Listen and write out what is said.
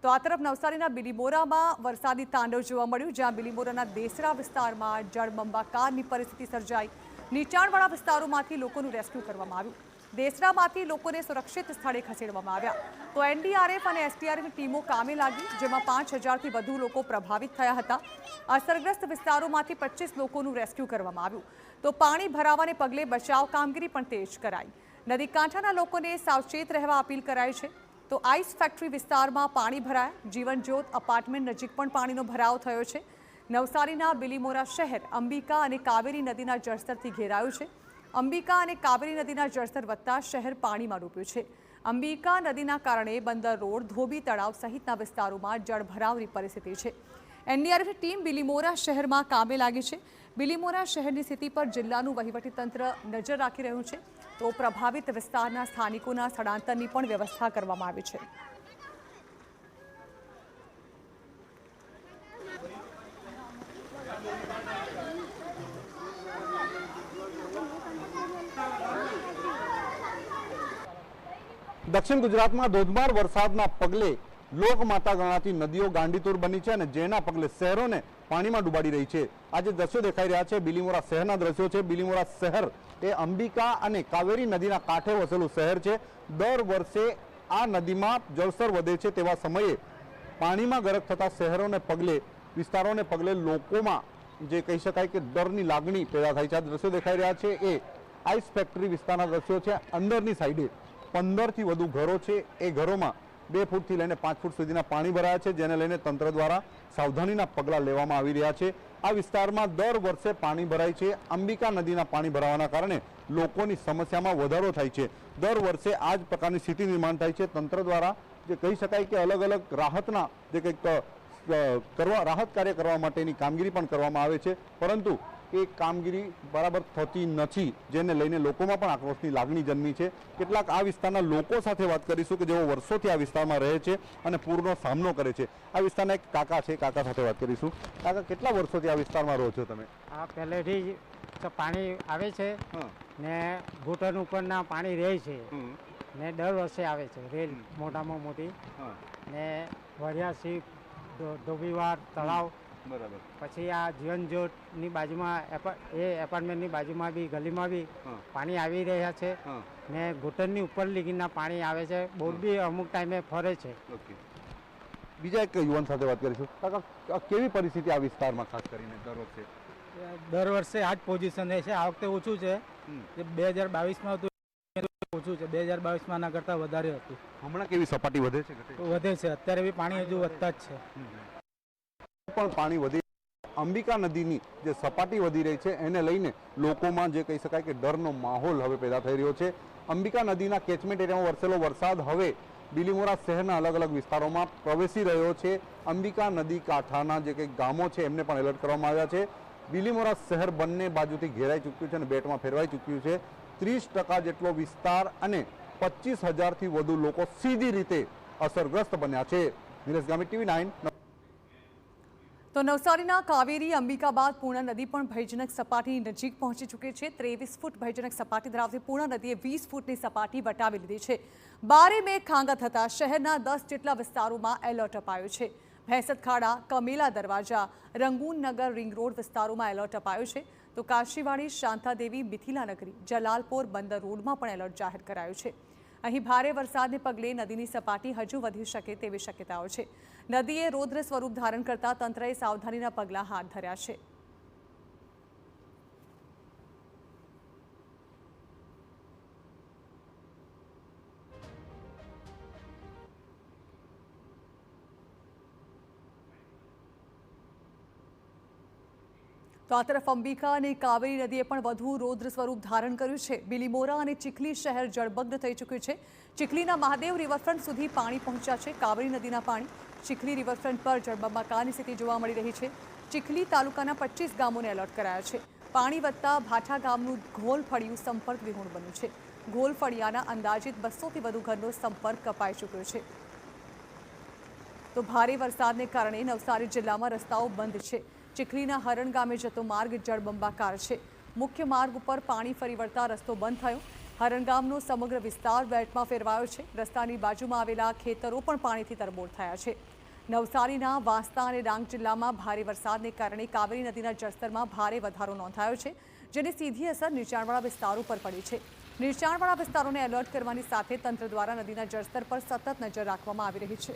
તો આ તરફ નવસારીના બિલીમોરામાં વરસાદી તાંડવ જોવા મળ્યું, જ્યાં બિલીમોરાના દેસરા વિસ્તારમાં જળબંબાકારની પરિસ્થિતિ સર્જાઈ। નીચાણવાળા વિસ્તારોમાંથી લોકોનું રેસ્ક્યુ કરવામાં આવ્યું। દેસરામાંથી લોકોને સુરક્ષિત સ્થળે ખસેડવામાં આવ્યા। તો એનડીઆરએફ અને એસડીઆરએફની ટીમો કામે લાગી, જેમાં 5000થી વધુ લોકો પ્રભાવિત થયા હતા। અસરગ્રસ્ત વિસ્તારોમાંથી 25 લોકોનું રેસ્ક્યુ કરવામાં આવ્યું। તો પાણી ભરાવાને પગલે બચાવ કામગીરી પણ તેજ કરાઈ। નદી કાંઠાના લોકોને સાવચેત રહેવા અપીલ કરાઈ છે। તો આઈસ ફેક્ટરી વિસ્તારમાં પાણી ભરાયા। જીવનજ્યોત અપાર્ટમેન્ટ નજીક પણ પાણીનો ભરાવ થયો છે। નવસારીના બિલીમોરા શહેર અંબિકા અને કાવેરી નદીના જળસ્તરથી ઘેરાયું છે। અંબિકા અને કાવેરી નદીના જળસ્તર વધતા શહેર પાણીમાં ડૂબ્યું છે। અંબિકા નદીના કારણે બંદર રોડ, ધોબી તળાવ સહિતના વિસ્તારોમાં જળભરાવની પરિસ્થિતિ છે। એનડીઆરએફની ટીમ બિલીમોરા શહેરમાં કામે લાગી છે। બિલીમોરા શહેરની સ્થિતિ પર જિલ્લાનું વહીવટીતંત્ર નજર રાખી રહ્યું છે। તો પ્રભાવિત વિસ્તારના સ્થાનિકોના સ્થળાંતરની પણ વ્યવસ્થા કરવામાં આવી છે। दक्षिण गुजरात में धोधमार वरसादना पगले लोकमाता गणाती नदीओ गांडीतूर बनी है और जेना पगले शहरों ने पानी में डूबाड़ी रही है। आज दृश्यों देखाई रहा है बिलीमोरा शहर दृश्यों है। बिलीमोरा शहर ए अंबिका और कावेरी नदी कांठे वसेलू शहर है। दर वर्षे आ नदी में जलस्तर वधे छे तेवा समये पानी में गरक थता शहरों ने पगले विस्तारों ने पगले लोको में जे कही शकाय कि डरनी लागणी पैदा थाय छे। दृश्यों देखाई रहा है ए आइस फैक्टरी विस्तारना दृश्यों है। अंदरनी साइडे 15 થી વધુ ઘરો છે। એ ઘરોમાં 2 ફૂટથી લઈને 5 ફૂટ સુધીના પાણી ભરાયા છે, જેને લઈને તંત્ર દ્વારા સાવધાનીના પગલાં લેવામાં આવી રહ્યા છે। આ વિસ્તારમાં દર વર્ષે પાણી ભરાય છે। અંબિકા નદીના પાણી ભરાવાના કારણે લોકોની સમસ્યામાં વધારો થાય છે। દર વર્ષે આ જ પ્રકારની સ્થિતિ નિર્માણ થાય છે। તંત્ર દ્વારા જે કહી શકાય કે અલગ અલગ રાહતના જે કંઈક રાહત કાર્ય કરવા માટેની કામગીરી પણ કરવામાં આવે છે, પરંતુ એ કામગીરી બરાબર થતી નથી, જેને લઈને લોકોમાં પણ આક્રોશની લાગણી જન્મી છે। કેટલાક આ વિસ્તારના લોકો સાથે વાત કરીશું કે જેઓ વર્ષોથી આ વિસ્તારમાં રહે છે અને પૂરનો સામનો કરે છે। આ વિસ્તારના એક કાકા છે, કાકા સાથે વાત કરીશું। કાકા, કેટલા વર્ષોથી આ વિસ્તારમાં રહો છો તમે? આ પહેલેથી જ પાણી આવે છે ને ઘૂંટણ ઉપરના પાણી રહે છે ને દર વર્ષે આવે છે રેલ મોટામાં મોટી ને વરિયાસી ધોબીવાર તળાવ બરાબર। પછી આ જીવનજ્યોતની બાજુમાં એ એપાર્ટમેન્ટની બાજુમાં બી ગલીમાં બી પાણી આવી રહ્યા છે ને ઘૂંટણની ઉપર લીગીના પાણી આવે છે। બોટ બી અમુક ટાઈમે ફરે છે। બીજા એક યુવાન સાથે વાત કરીશું। કાકા, કેવી પરિસ્થિતિ આ વિસ્તારમાં ખાસ કરીને દર વર્ષે આ જ પોઝિશન રહે છે। આ વખતે ઓછું છે, જે 2022માં હતું ઓછું છે, 2022માં આના કરતાં વધારે હતું। હમણાં કેવી સપાટી વધે છે? વધે છે, અત્યારે બી પાણી હજુ વધતા જ છે। પણ પાણી વધી અંબિકા નદીની જે સપાટી વધી રહી છે એને લઈને લોકોમાં જે કહી શકાય કે ડરનો માહોલ હવે પેદા થઈ રહ્યો છે। અંબિકા નદીના કેચમેન્ટ એરિયામાં વરસેલો વરસાદ હવે બિલીમોરા શહેરના અલગ અલગ વિસ્તારોમાં પ્રવેશી રહ્યો છે। અંબિકા નદી કાંઠાના જે કંઈક ગામો છે એમને પણ એલર્ટ કરવામાં આવ્યા છે। બિલીમોરા શહેર બંને બાજુથી ઘેરાઈ ચૂક્યું છે અને બેટમાં ફેરવાઈ ચૂક્યું છે। 30% જેટલો વિસ્તાર અને 25,000થી વધુ લોકો સીધી રીતે અસરગ્રસ્ત બન્યા છે। નિલેશ ગામિત, TV9। તો નવસારીના કાવેરી અંબિકા બાદ પૂર્ણા નદી પણ ભયજનક સપાટી નજીક પહોંચી ચૂકી છે। 23 ફૂટ ભયજનક સપાટી ધરાવતી પૂર્ણા નદીએ 20 ફૂટની સપાટી વટાવી લીધી છે। બારે મેઘ ખાંગા થતા શહેરના 10 જેટલા વિસ્તારોમાં એલર્ટ અપાયું છે। ભેંસતખાડા, કમેલા દરવાજા, રંગૂનનગર, રિંગ રોડ વિસ્તારોમાં એલર્ટ અપાયું છે। તો કાશીવાડી, શાંતાદેવી, મિથિલાનગરી, જલાલપોર, બંદર રોડમાં પણ એલર્ટ જાહેર કરાયું છે। અહીં ભારે વરસાદને પગલે નદીની સપાટી હજુ વધી શકે તેવી શક્યતાઓ છે। નદીએ રૌદ્ર સ્વરૂપ ધારણ કરતા તંત્રએ સાવધાનીના પગલાં હાથ ધર્યા છે। તો આ તરફ અંબિકા અને કાવેરી નદીએ પણ વધુ રૌદ્ર સ્વરૂપ ધારણ કર્યું છે। બિલીમોરા અને ચીખલી શહેર જળમગ્ન થઈ ચૂક્યું છે। ચીખલીના મહાદેવ રિવરફ્રન્ટ સુધી પાણી પહોંચ્યા છે। કાવેરી નદીના પાણી ચીખલી રિવરફ્રન્ટ પર જળબંબાકારની સ્થિતિ જોવા મળી રહી છે। ચીખલી તાલુકાના 25 ગામોને એલર્ટ કરાયા છે। પાણી વધતા ભાઠા ગામનું ઘોલફળિયું સંપર્ક વિહોણ બન્યું છે। ઘોલફળિયાના અંદાજિત 200થી વધુ ઘરનો સંપર્ક કપાઈ ચૂક્યો છે। તો ભારે વરસાદને કારણે નવસારી જિલ્લામાં રસ્તાઓ બંધ છે। ચીખલીના હરણ ગામે જતો માર્ગ જળબંબાકાર છે। મુખ્ય માર્ગ ઉપર પાણી ફરી વળતા રસ્તો બંધ થયો। હરણગામનો સમગ્ર વિસ્તાર બેટમાં ફેરવાયો છે. રસ્તાની બાજુમાં આવેલા ખેતરો પણ પાણીથી તરબોળ થયા છે. નવસારીના વાંસદા અને ડાંગ જિલ્લામાં ભારે વરસાદને કારણે કાવેરી નદીના જળસ્તરમાં ભારે વધારો નોંધાયો છે, જેની સીધી અસર નીચાણવાળા વિસ્તારો પર પડી છે. નીચાણવાળા વિસ્તારોને એલર્ટ કરવાની સાથે તંત્ર દ્વારા નદીના જળસ્તર પર સતત નજર રાખવામાં આવી રહી છે.